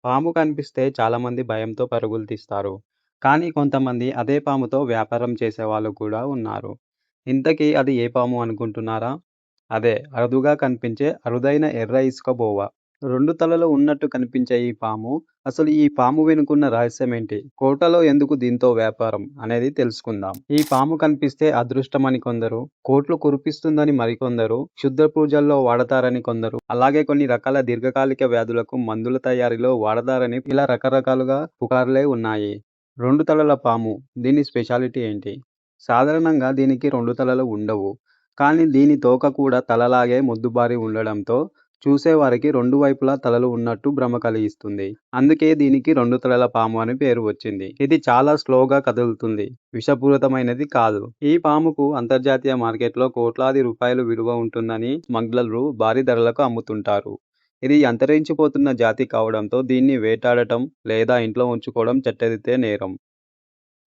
పాము కనిపిస్తే చాలామంది భయంతో పరుగులు తీస్తారు. కానీ కొంతమంది అదే పాముతో వ్యాపారం చేసేవాళ్ళు కూడా ఉన్నారు. ఇంతకీ అది ఏ పాము అనుకుంటున్నారా? అదే అరుదుగా కనిపించే అరుదైన ఎర్ర ఇసుక బోవ. 2 తలలు ఉన్నట్టు కనిపించే ఈ పాము, అసలు ఈ పాము వెనుకున్న రహస్యమేంటి? కోటలో ఎందుకు దీంతో వ్యాపారం అనేది తెలుసుకుందాం. ఈ పాము కనిపిస్తే అదృష్టమని కొందరు, కోట్లు కురిపిస్తుందని మరికొందరు, క్షుద్ర పూజల్లో వాడతారని కొందరు, అలాగే కొన్ని రకాల దీర్ఘకాలిక వ్యాధులకు మందుల తయారీలో వాడతారని ఇలా రకరకాలుగా పుకార్లే ఉన్నాయి. 2 తలల పాము, దీని స్పెషాలిటీ ఏంటి? సాధారణంగా దీనికి 2 తలలు ఉండవు. కానీ దీని తోక కూడా తలలాగే మొద్దుబారి ఉండడంతో చూసేవారికి 2 వైపులా తలలు ఉన్నట్టు భ్రమ కలిగిస్తుంది. అందుకే దీనికి 2 తలల పాము అని పేరు వచ్చింది. ఇది చాలా స్లోగా కదులుతుంది. విషపూరితమైనది కాదు. ఈ పాముకు అంతర్జాతీయ మార్కెట్లో కోట్లాది రూపాయలు విలువ ఉంటుందని స్మగ్లర్లు భారీ ధరలకు అమ్ముతుంటారు. ఇది అంతరించిపోతున్న జాతి కావడంతో దీన్ని వేటాడటం లేదా ఇంట్లో ఉంచుకోవడం చట్టరీత్యా నేరం.